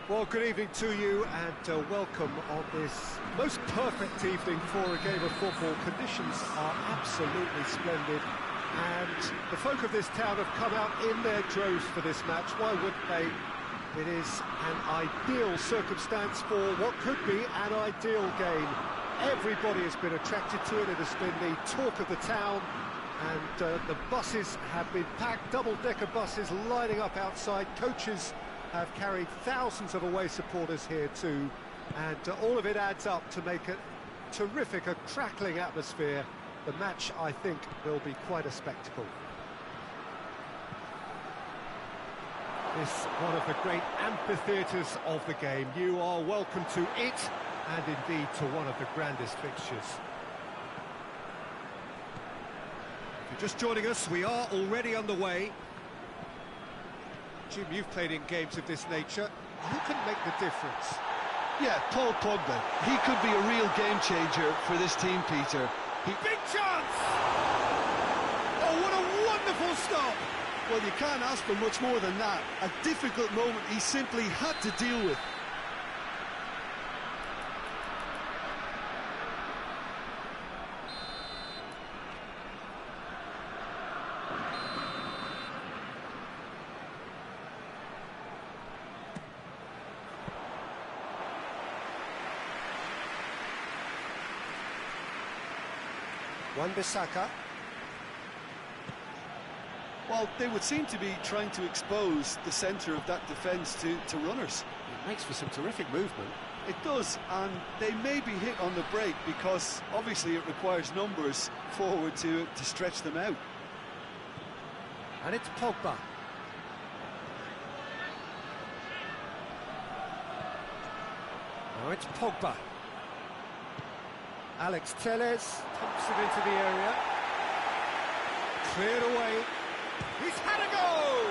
Well, good evening to you and welcome on this most perfect evening for a game of football. Conditions are absolutely splendid and the folk of this town have come out in their droves for this match. Why wouldn't they? It is an ideal circumstance for what could be an ideal game. Everybody has been attracted to it. It has been the talk of the town and the buses have been packed, double-decker buses lining up outside. Coaches have carried thousands of away supporters here too, and all of it adds up to make a terrific, a crackling atmosphere. The match, I think, will be quite a spectacle. This one of the great amphitheatres of the game. You are welcome to it, and indeed to one of the grandest fixtures. If you're just joining us, we are already underway. Jim, you've played in games of this nature. Who can make the difference? Yeah, Paul Pogba. He could be a real game changer for this team, Peter. Big chance! Oh, what a wonderful stop! Well, you can't ask for much more than that. A difficult moment he simply had to deal with. Wan-Bissaka. Well, they would seem to be trying to expose the centre of that defence to runners. It makes for some terrific movement. It does, and they may be hit on the break because obviously it requires numbers forward to stretch them out. And it's Pogba. Now it's Pogba. Alex Telles pumps it into the area. Cleared away. He's had a goal!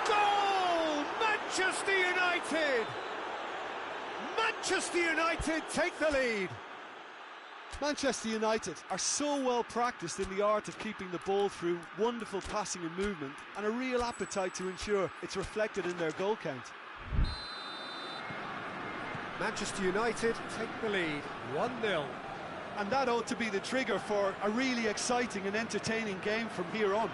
Goal! Manchester United! Manchester United take the lead. Manchester United are so well practiced in the art of keeping the ball through wonderful passing and movement, and a real appetite to ensure it's reflected in their goal count. Manchester United take the lead, 1-0. And that ought to be the trigger for a really exciting and entertaining game from here on.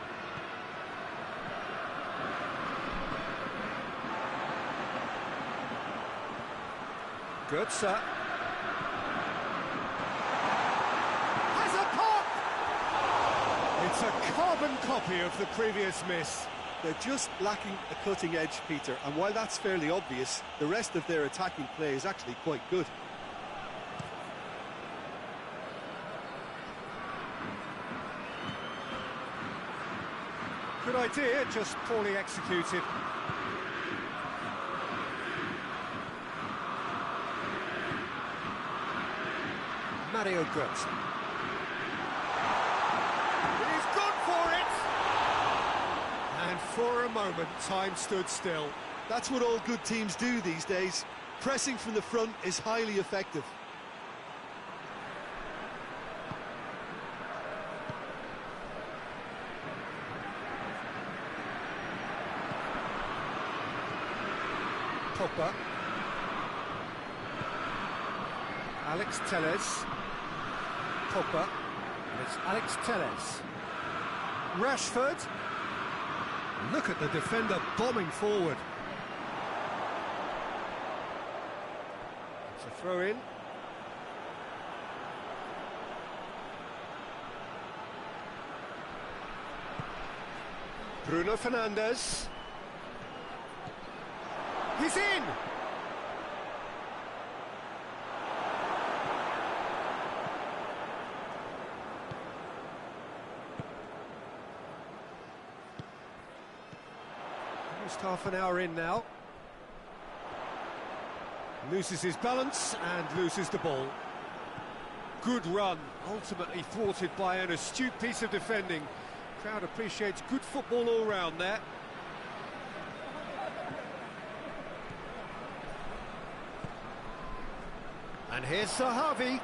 Good, sir. Has a pop! It's a carbon copy of the previous miss. They're just lacking a cutting edge, Peter, and while that's fairly obvious, the rest of their attacking play is actually quite good. Good idea, just poorly executed. Mario Götze. He's gone for it! And for a moment, time stood still. That's what all good teams do these days. Pressing from the front is highly effective. Pogba. Alex Telles. Pogba. And it's Alex Telles. Rashford. Look at the defender bombing forward. It's a throw in. Bruno Fernandes. He's in! Almost half an hour in now. Loses his balance and loses the ball. Good run, ultimately thwarted by an astute piece of defending. Crowd appreciates good football all round there. And here's Zahavi.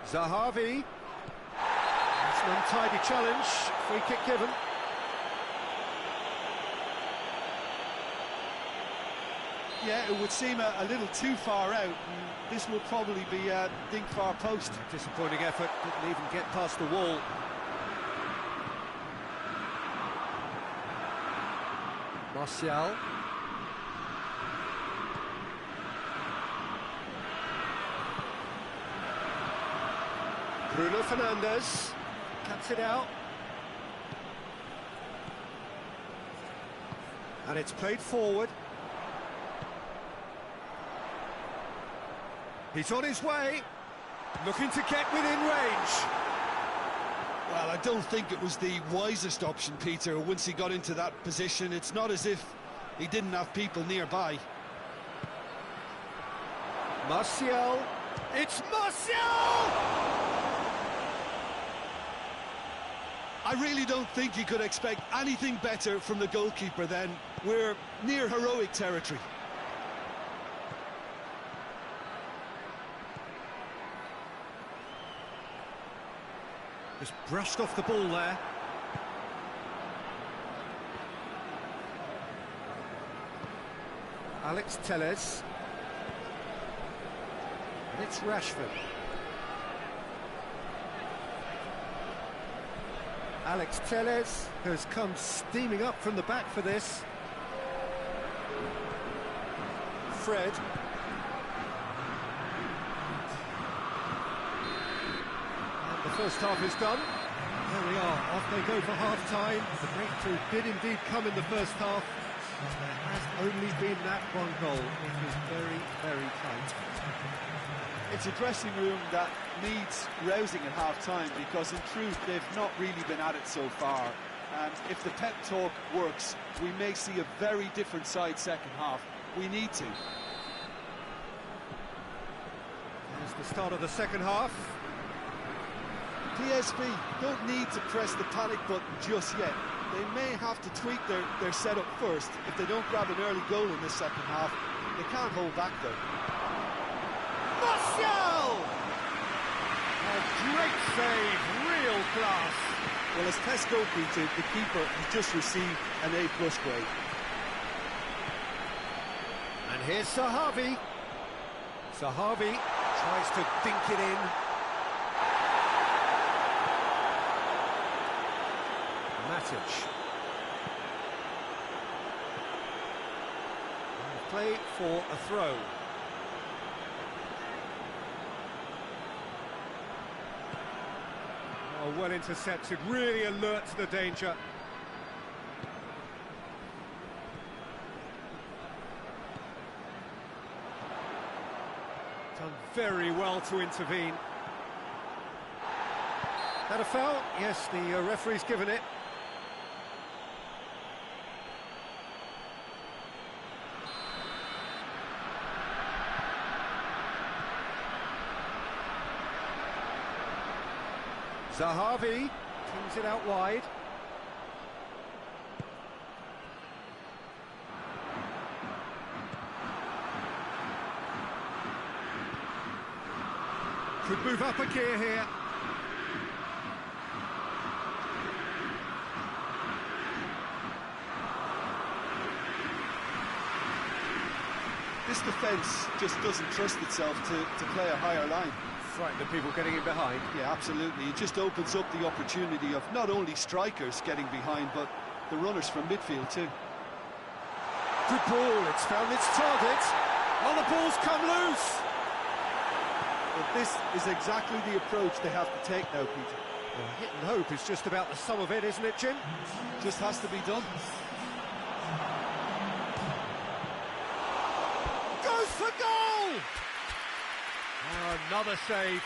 Zahavi. That's an untidy challenge. Free kick given. Yeah, it would seem a little too far out. This will probably be a dink far post. Disappointing effort, didn't even get past the wall. Martial. Bruno Fernandes cuts it out. And it's played forward. He's on his way, looking to get within range. Well, I don't think it was the wisest option, Peter, once he got into that position. It's not as if he didn't have people nearby. Martial. It's Martial! I really don't think you could expect anything better from the goalkeeper then. We're near heroic territory. Just brushed off the ball there. Alex Telles. And it's Rashford. Alex Telles has come steaming up from the back for this. Fred. And the first half is done. There we are, off they go for half-time. The breakthrough did indeed come in the first half. There has only been that one goal. It was very, very tight. It's a dressing room that needs rousing at half-time because, in truth, they've not really been at it so far. And if the pep talk works, we may see a very different side second half. We need to. There's the start of the second half. PSV don't need to press the panic button just yet. They may have to tweak their setup first. If they don't grab an early goal in this second half, they can't hold back though. Martial! A great save, real class. Well, as test goalkeeper, the keeper has just received an A+ grade. And here's Sahavi. Sahavi tries to dink it in. Matic. And play for a throw. Oh, well intercepted, really alert to the danger. Done very well to intervene. That a foul? Yes, the referee's given it. Zahavi kings it out wide. Could move up a gear here. This defence just doesn't trust itself to play a higher line. Frightened of people getting in behind. Yeah, absolutely. It just opens up the opportunity of not only strikers getting behind, but the runners from midfield too. Good ball, it's found its target. Oh, the ball's come loose. But this is exactly the approach they have to take now, Peter. Well, hit and hope is just about the sum of it, isn't it, Jim? Just has to be done. Goes for goal! Oh, another save.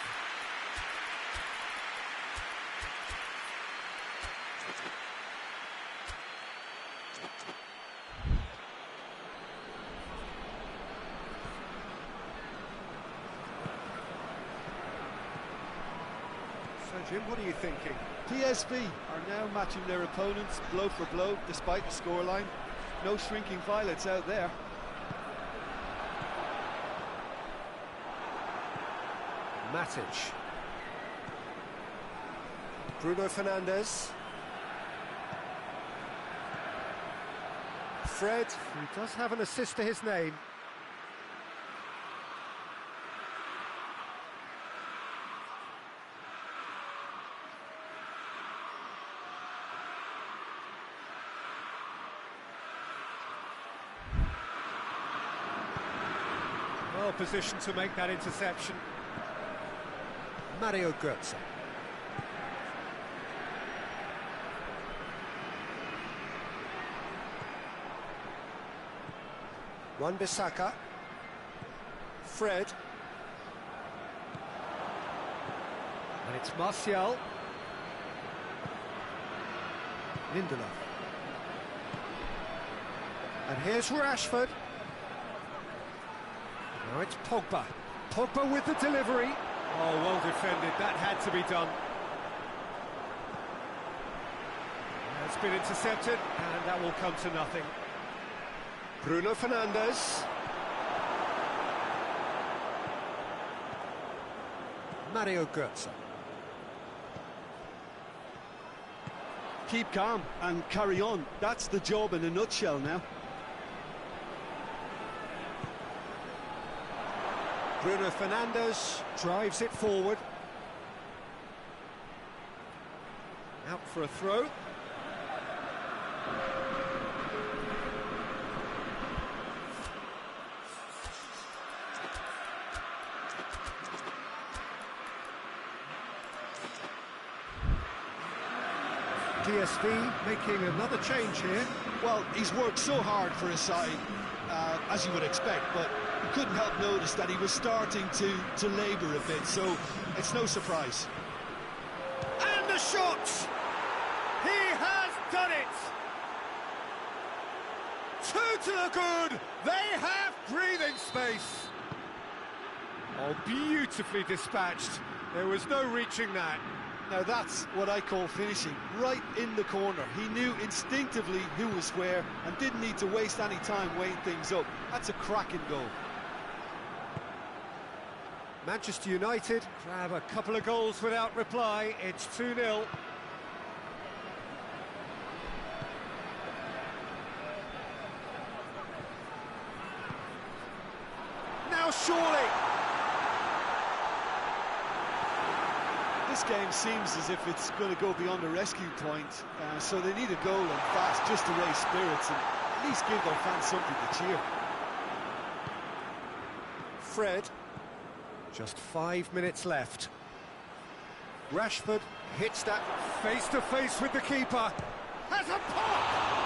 So, Jim, what are you thinking? PSV are now matching their opponents blow for blow, despite the scoreline. No shrinking violets out there. Matic. Bruno Fernandes. Fred, who does have an assist to his name. Well positioned to make that interception. Mario Götze. Wan-Bissaka. Fred. And it's Martial. Lindelof. And here's Rashford. Now it's Pogba. Pogba with the delivery. Oh, well defended. That had to be done. It's been intercepted, and that will come to nothing. Bruno Fernandes. Mario Götze. Keep calm and carry on. That's the job in a nutshell now. Bruno Fernandes drives it forward. Out for a throw. PSV making another change here. Well, he's worked so hard for his side, as you would expect, but you couldn't help notice that he was starting to labour a bit, so it's no surprise. And the shot! He has done it! Two to the good! They have breathing space! Oh, beautifully dispatched. There was no reaching that. Now that's what I call finishing, right in the corner. He knew instinctively who was where and didn't need to waste any time weighing things up. That's a cracking goal. Manchester United grab a couple of goals without reply. It's 2-0. Now surely! This game seems as if it's going to go beyond a rescue point, so they need a goal and fast just to raise spirits and at least give their fans something to cheer. Fred, just 5 minutes left. Rashford hits that face-to-face with the keeper. Has a pop!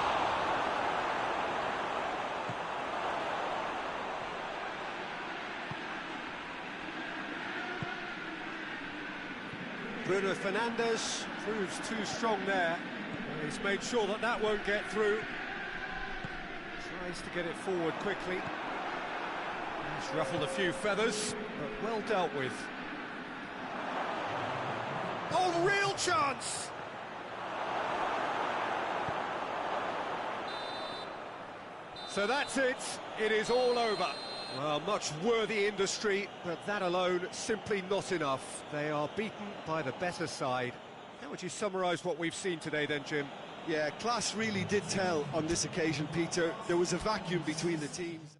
Bruno Fernandes proves too strong there. He's made sure that that won't get through. Tries to get it forward quickly. He's ruffled a few feathers, but well dealt with. Oh, real chance! So that's it. It is all over. Well, much worthy industry, but that alone simply not enough. They are beaten by the better side. How would you summarise what we've seen today then, Jim? Yeah, class really did tell on this occasion, Peter. There was a vacuum between the teams.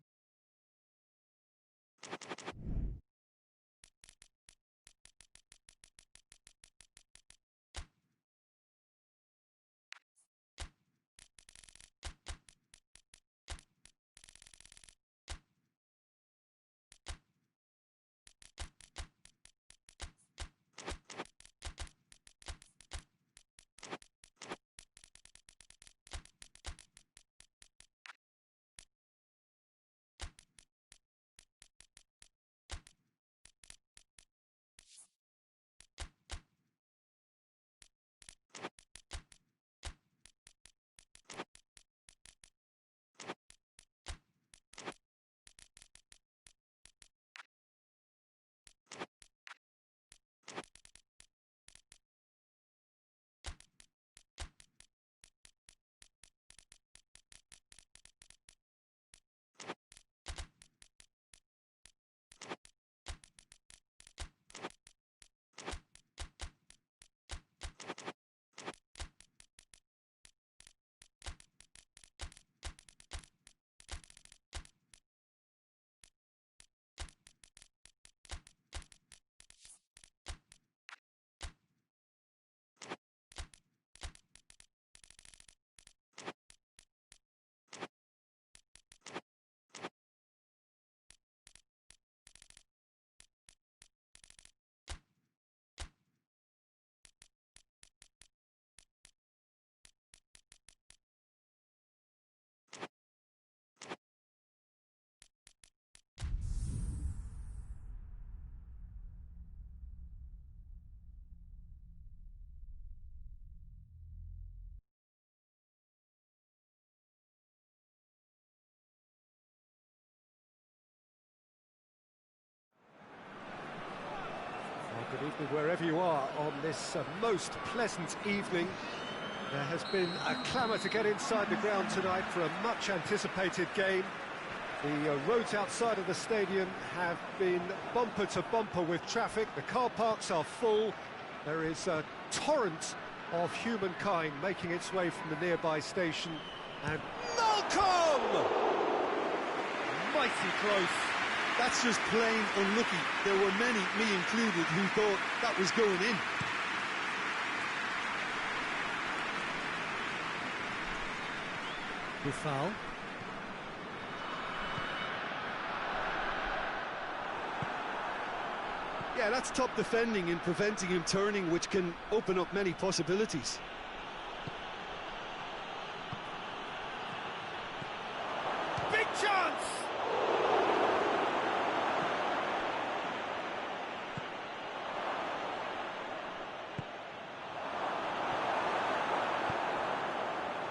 Good evening wherever you are on this most pleasant evening. There has been a clamour to get inside the ground tonight for a much anticipated game. The roads outside of the stadium have been bumper to bumper with traffic. The car parks are full. There is a torrent of humankind making its way from the nearby station. And Malcolm! Mighty close. That's just plain unlucky. There were many, me included, who thought that was going in. Good foul. Yeah, that's top defending in preventing him turning, which can open up many possibilities. Big chance!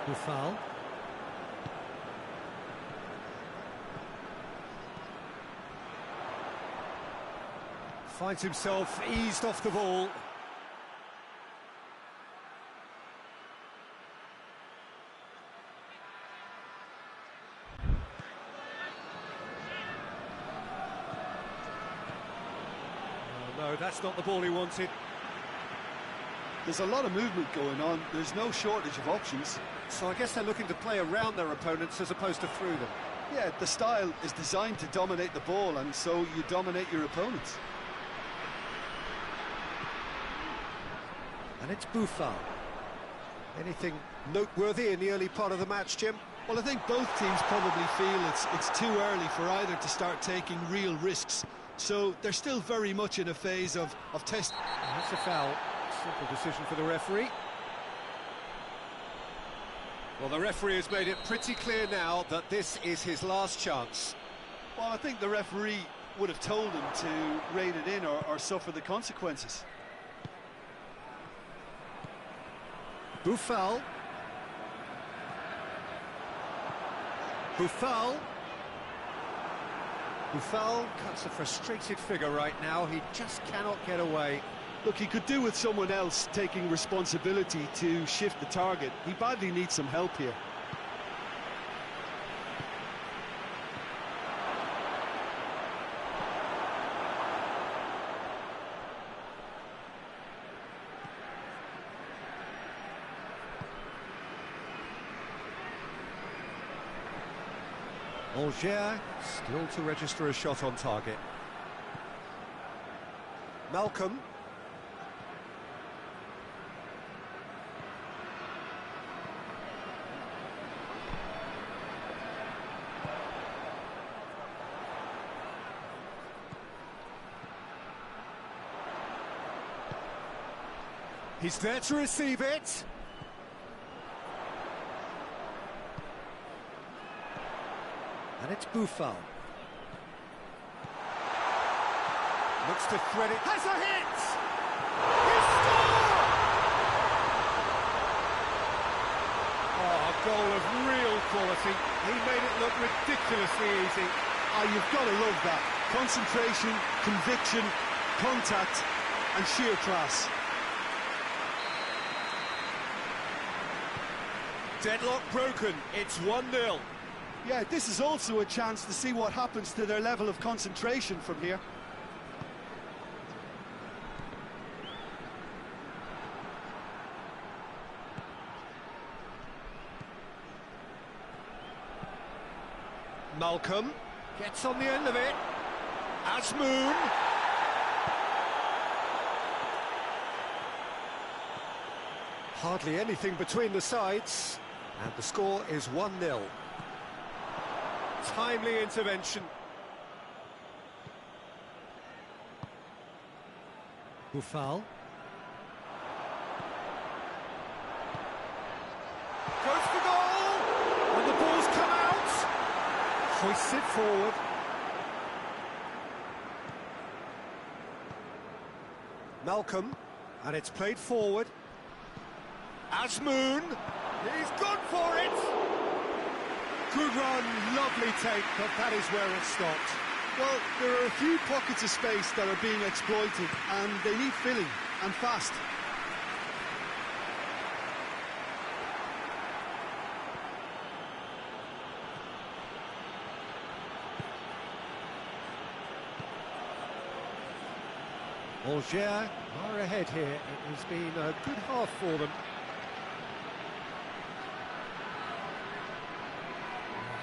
Good foul. Finds himself eased off the ball. Oh, no, that's not the ball he wanted. There's a lot of movement going on. There's no shortage of options. So I guess they're looking to play around their opponents as opposed to through them. Yeah, the style is designed to dominate the ball, and so you dominate your opponents. And it's Buffon. Anything noteworthy in the early part of the match, Jim? Well, I think both teams probably feel it's too early for either to start taking real risks. So they're still very much in a phase of test. And that's a foul. Simple decision for the referee. Well, the referee has made it pretty clear now that this is his last chance. Well, I think the referee would have told him to rein it in or suffer the consequences. Buffon. Buffon. Buffon cuts a frustrated figure right now. He just cannot get away. Look, he could do with someone else taking responsibility to shift the target. He badly needs some help here. Angers still to register a shot on target. Malcolm. He's there to receive it. And it's Buffon. Looks to thread it. Has a hit! He scored! Oh, a goal of real quality. He made it look ridiculously easy. Ah, you've got to love that. Concentration, conviction, contact, and sheer class. Deadlock broken. It's 1-0. Yeah, this is also a chance to see what happens to their level of concentration from here. Malcolm gets on the end of it. Asmoon. Hardly anything between the sides. And the score is 1-0. Timely intervention. Buffon. Goes for goal! And the ball's come out! Hoists it forward. Malcolm. And it's played forward. Asmoon. He's gone for it! Good run, lovely take, but that is where it stopped. Well, there are a few pockets of space that are being exploited, and they need filling, and fast. Algiers are ahead here. It has been a good half for them.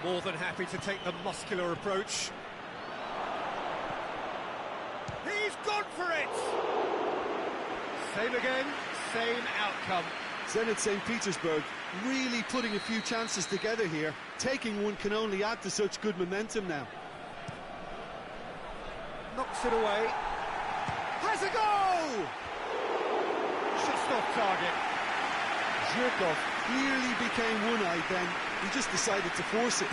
More than happy to take the muscular approach. He's gone for it! Same again, same outcome. Zenit St. Petersburg really putting a few chances together here. Taking one can only add to such good momentum now. Knocks it away. Has a goal! Just off target. Zhirkov clearly became one-eyed then. He just decided to force it.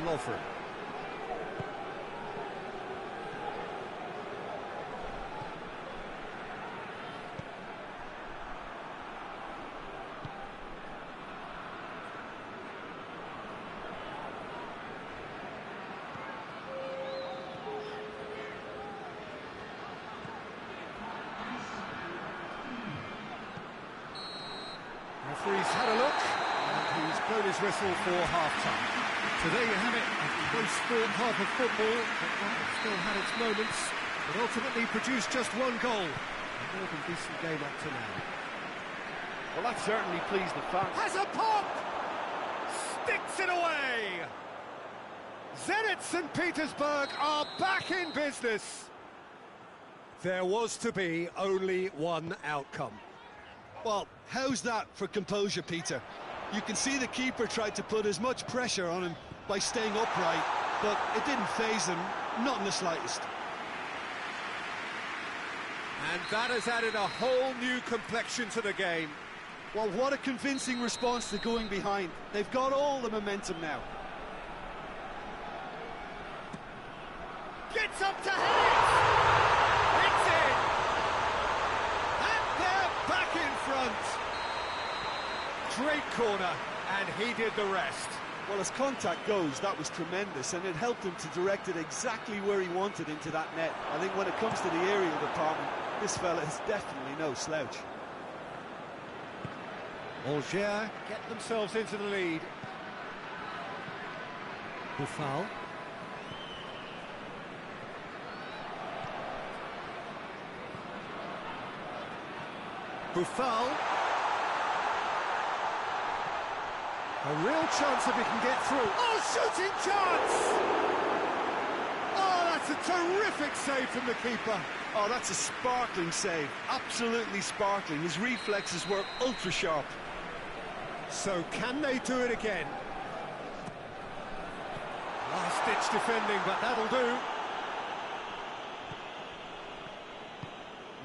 Lovren. Referee's had a look, and he's blown his whistle for half-time. So there you have it, a close-fought half of football, but one that still had its moments, but ultimately produced just one goal. A more than decent game up to now. Well, that certainly pleased the fans. Has a pop! Sticks it away! Zenit St. Petersburg are back in business. There was to be only one outcome. Well, how's that for composure, Peter? You can see the keeper tried to put as much pressure on him by staying upright, but it didn't faze him, not in the slightest. And that has added a whole new complexion to the game. Well, what a convincing response to going behind. They've got all the momentum now. Gets up to head! It's in! And they're back in front! Great corner, and he did the rest. Well, as contact goes, that was tremendous, and it helped him to direct it exactly where he wanted into that net. I think when it comes to the aerial department, this fella is definitely no slouch. Algiers get themselves into the lead. Buffal. Buffal. A real chance if he can get through. Oh, shooting chance! Oh, that's a terrific save from the keeper. Oh, that's a sparkling save. Absolutely sparkling. His reflexes were ultra sharp. So can they do it again? Last-ditch defending, but that'll do.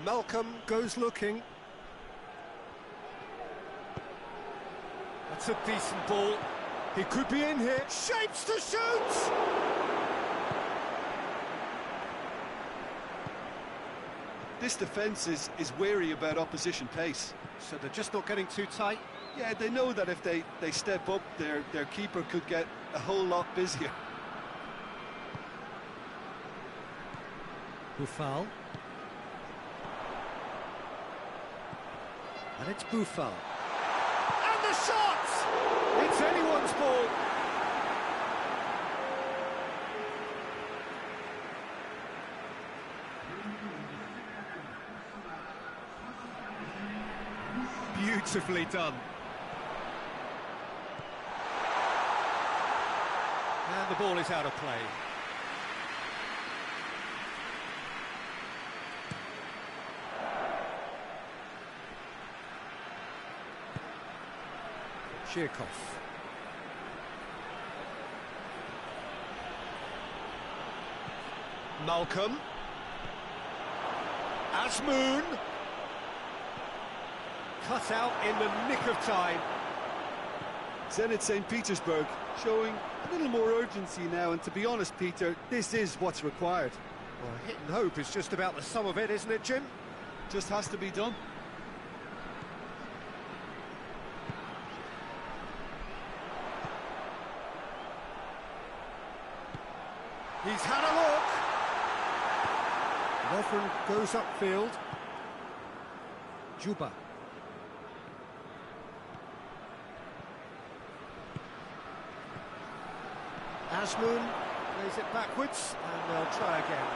Malcolm goes looking. That's a decent ball. He could be in here. Shapes to shoot! This defence is wary about opposition pace. So they're just not getting too tight? Yeah, they know that if they step up, their keeper could get a whole lot busier. Buffal. And it's Buffal. And the shot! It's anyone's ball. Beautifully done. And the ball is out of play. Zhirkov. Malcolm. Asmoon. Cut out in the nick of time. Zenit St. Petersburg showing a little more urgency now, and to be honest, Peter, this is what's required. Well, hit and hope is just about the sum of it, isn't it, Jim? Just has to be done. He's had a look. Lovren goes upfield. Juba. Asmoon plays it backwards, and they'll try again.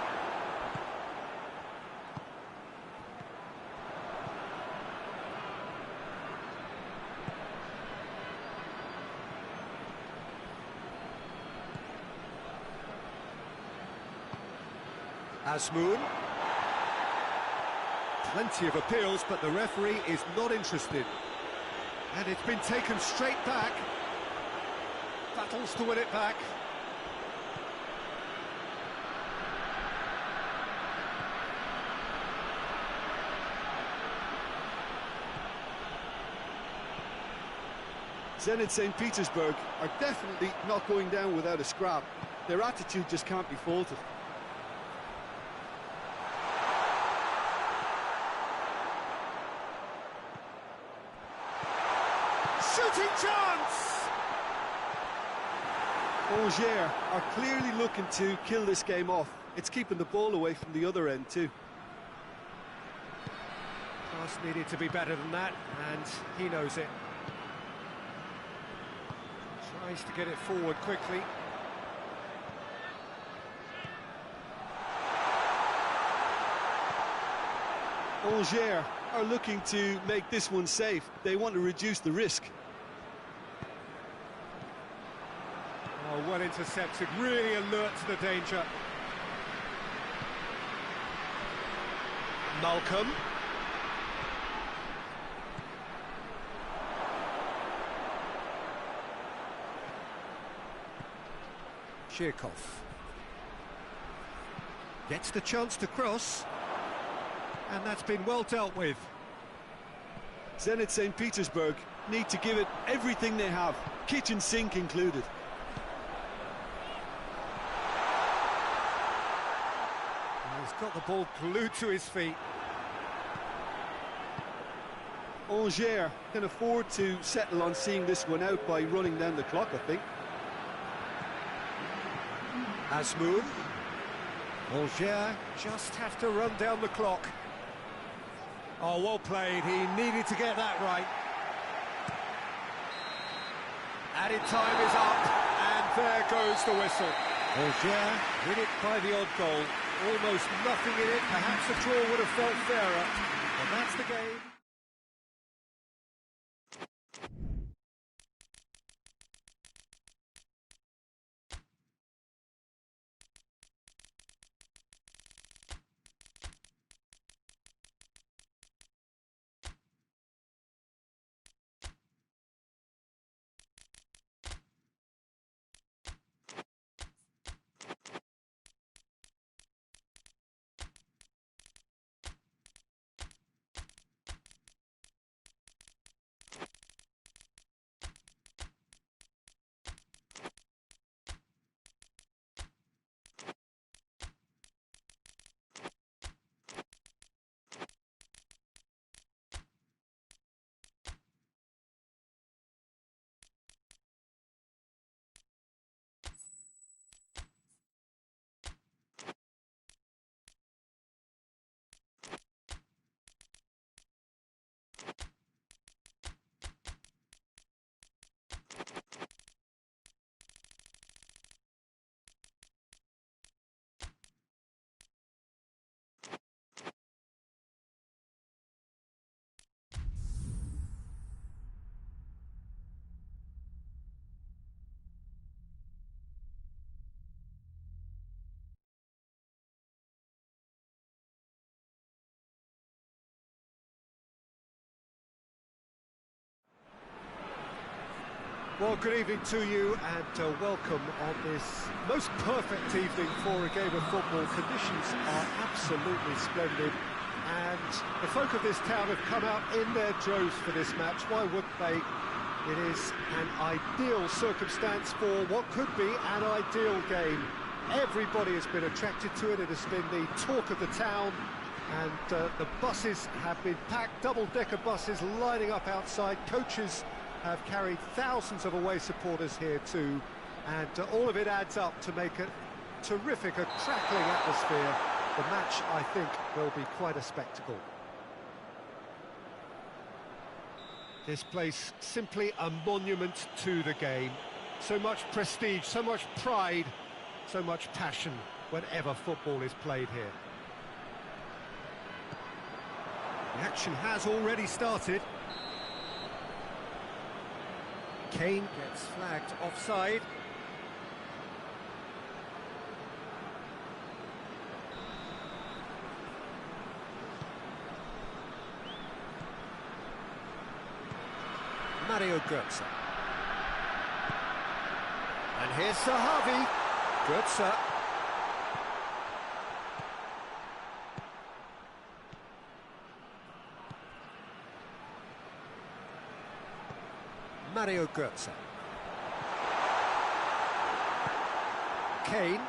Asmoon. Plenty of appeals, but the referee is not interested. And it's been taken straight back. Battles to win it back. Zenit St. Petersburg are definitely not going down without a scrap. Their attitude just can't be faulted. Shooting chance! Angers are clearly looking to kill this game off. It's keeping the ball away from the other end too. Pass needed to be better than that, and he knows it. Tries to get it forward quickly. Angers are looking to make this one safe. They want to reduce the risk. Oh, well intercepted, really alert to the danger. Malcolm. Shirkov. Gets the chance to cross. And that's been well dealt with. Zenit St. Petersburg need to give it everything they have, kitchen sink included. He's got the ball glued to his feet. Angers can afford to settle on seeing this one out by running down the clock, I think. Asmoon. Angers just have to run down the clock. Oh, well played. He needed to get that right. Added time is up, and there goes the whistle. Angers win it by the odd goal. Almost nothing in it. Perhaps a draw would have felt fairer. And that's the game. Well, good evening to you, and welcome on this most perfect evening for a game of football. Conditions are absolutely splendid, and the folk of this town have come out in their droves for this match. Why wouldn't they? It is an ideal circumstance for what could be an ideal game. Everybody has been attracted to it. It has been the talk of the town, and the buses have been packed, double-decker buses lining up outside. Coaches have carried thousands of away supporters here too, and all of it adds up to make it terrific, a crackling atmosphere. The match, I think, will be quite a spectacle. This place, simply a monument to the game. So much prestige, so much pride, so much passion whenever football is played here. The action has already started. Kane gets flagged offside. Mario Götze. And here's Sahavi. Götze. Mario Götze. Kane.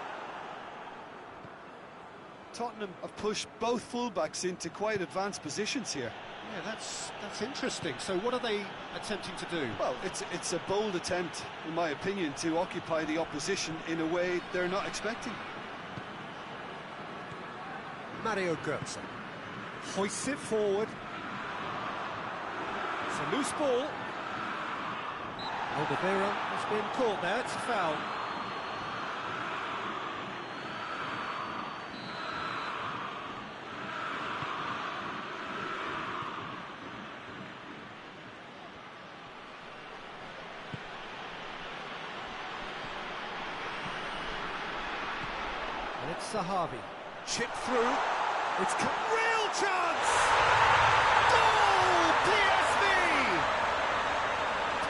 Tottenham have pushed both fullbacks into quite advanced positions here. Yeah, that's interesting. So what are they attempting to do? Well, it's a bold attempt, in my opinion, to occupy the opposition in a way they're not expecting. Mario Götze hoists it forward. It's a loose ball. Alderweireld has been caught there. It's a foul. And it's Sahavi. Chip through. It's real chance! Goal! PSV!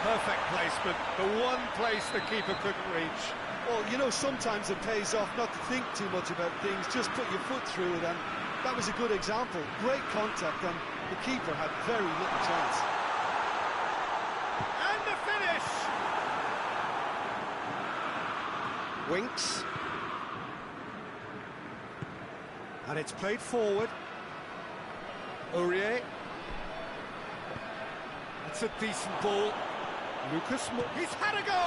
Perfect placement. The one place the keeper couldn't reach. Well, you know, sometimes it pays off not to think too much about things, just put your foot through it, and that was a good example. Great contact, and the keeper had very little chance. And the finish! Winks. And it's played forward. Aurier. It's a decent ball. Lucas Moura. He's had a go!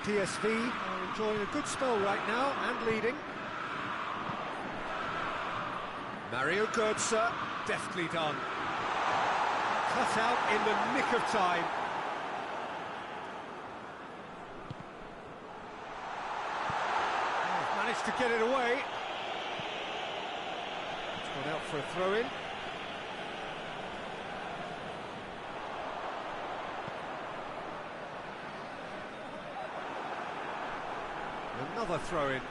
PSV are enjoying a good spell right now and leading. Mario Götze, deftly done. Cut out in the nick of time. Managed to get it away. It's gone out for a throw-in. Another throw-in.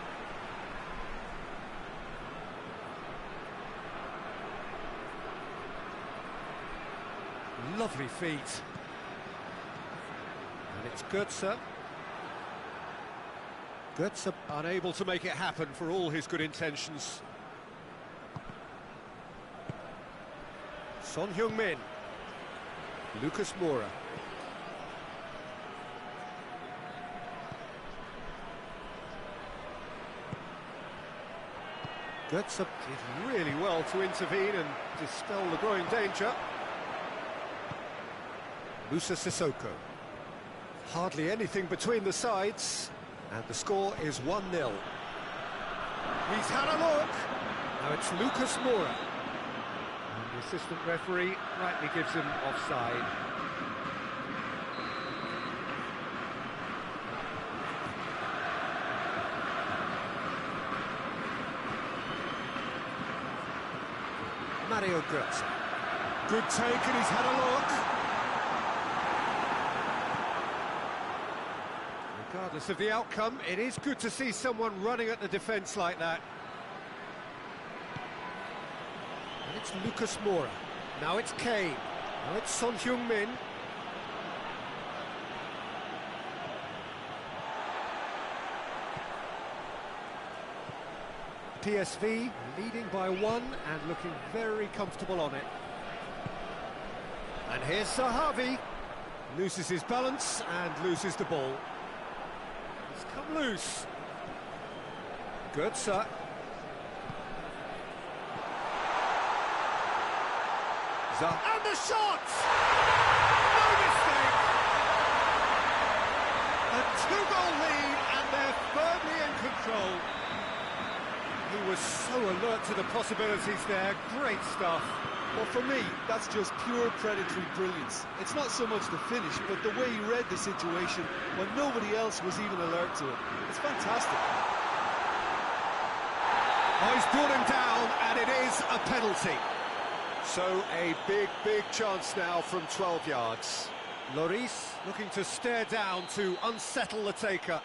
Lovely feet. And it's Götze. Götze unable to make it happen for all his good intentions. Son Heung-min. Lucas Moura. Götze did really well to intervene and dispel the growing danger. Musa Sissoko. Hardly anything between the sides. And the score is 1-0. He's had a look. Now it's Lucas Moura. And the assistant referee rightly gives him offside. Mario Götze. Good take, and he's had a look. Regardless of the outcome, it is good to see someone running at the defence like that. And it's Lucas Moura. Now it's Kane. Now it's Son Heung-min. PSV leading by 1 and looking very comfortable on it. And here's Sahavi. Loses his balance and loses the ball. It's come loose. Götze. And the shot! No mistake! A two-goal lead, and they're firmly in control. He was so alert to the possibilities there. Great stuff. Well, for me, that's just pure predatory brilliance. It's not so much the finish, but the way he read the situation when nobody else was even alert to it. It's fantastic. Oh, he's brought him down, and it is a penalty. So a big chance now from 12 yards. Lloris looking to stare down to unsettle the taker.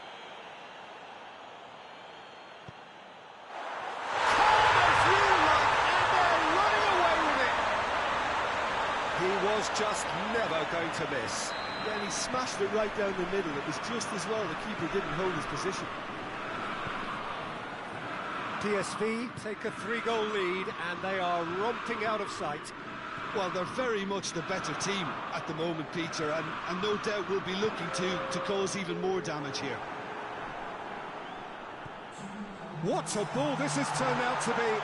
He was just never going to miss. Then he smashed it right down the middle. It was just as well the keeper didn't hold his position. PSV take a 3-goal lead, and they are romping out of sight. Well, they're very much the better team at the moment, Peter, and no doubt will be looking to cause even more damage here. What a ball this has turned out to be.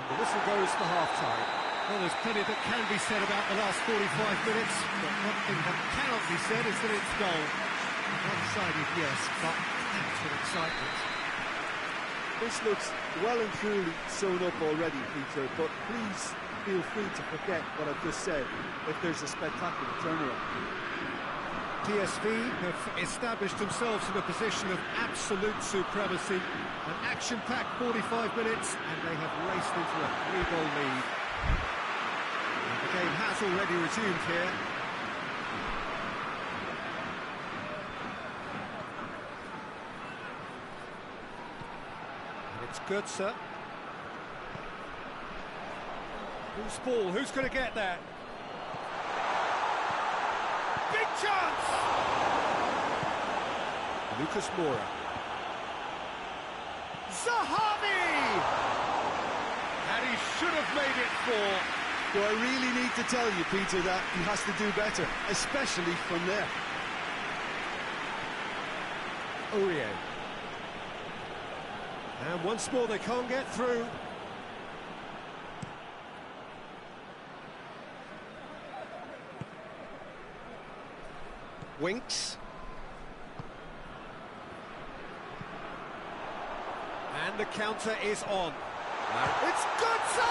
The whistle goes for half-time. Well, there's plenty that can be said about the last 45 minutes, but one thing that cannot be said is that it's goal. One-sided, yes, but that's with excitement. This looks well and truly sewn up already, Peter, but please feel free to forget what I've just said if there's a spectacular turnaround. PSV have established themselves in a position of absolute supremacy. An action-packed 45 minutes, and they have raced into a 3-goal lead. And the game has already resumed here. And it's Götze. Whose ball? Who's going to get that? Big chance! Lucas Moura. Zahavi! And he should have made it 4. Do I really need to tell you, Peter, that he has to do better, especially from there? Aurier. And once more they can't get through. Winks. And the counter is on. It's Götze!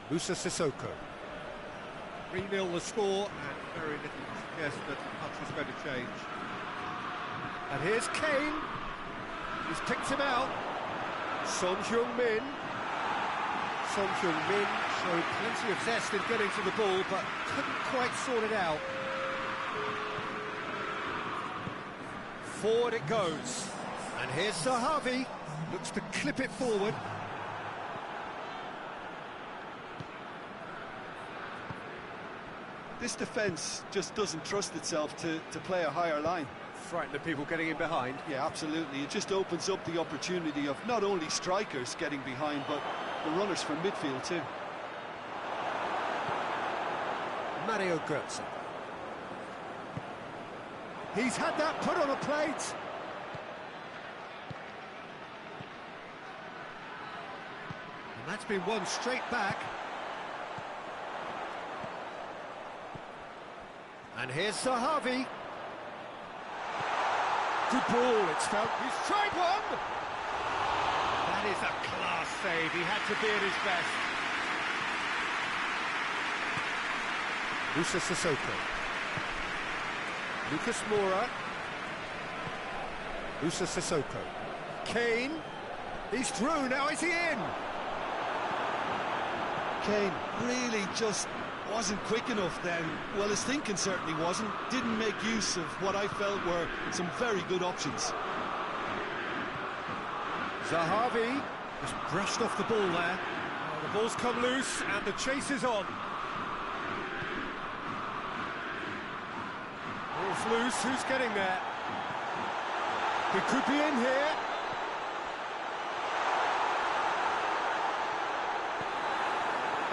Moussa Sissoko. 3-0 the score, and very little to suggest that much is going to change. And here's Kane. He's picked him out. Son Heung-min. Son Heung-min showed plenty of zest in getting to the ball, but couldn't quite sort it out. Forward it goes. And here's Zahavi. Looks to clip it forward. This defence just doesn't trust itself to play a higher line. Frightened of people getting in behind. Yeah, absolutely. It just opens up the opportunity of not only strikers getting behind, but the runners from midfield too. Mario Götze. He's had that put on a plate. And that's been won straight back. And here's Zahavi. Good ball, it's felt. He's tried one! That is a class save. He had to be at his best. Moussa Sissoko. Lucas Moura. Moussa Sissoko. Kane. He's through, now is he in? Kane really just wasn't quick enough then. Well, his thinking certainly wasn't. Didn't make use of what I felt were some very good options. Zahavi just brushed off the ball there. Oh, the ball's come loose and the chase is on. Ball's loose, who's getting there? He could be in here.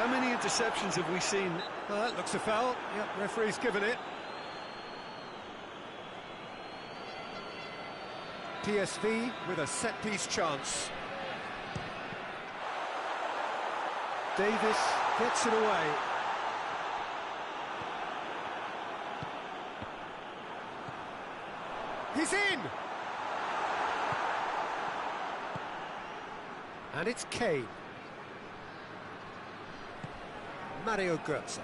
How many interceptions have we seen? Well, that looks a foul. Yep, referee's given it. PSV with a set-piece chance. Davis gets it away. He's in! And it's Kênh. Mario Götze.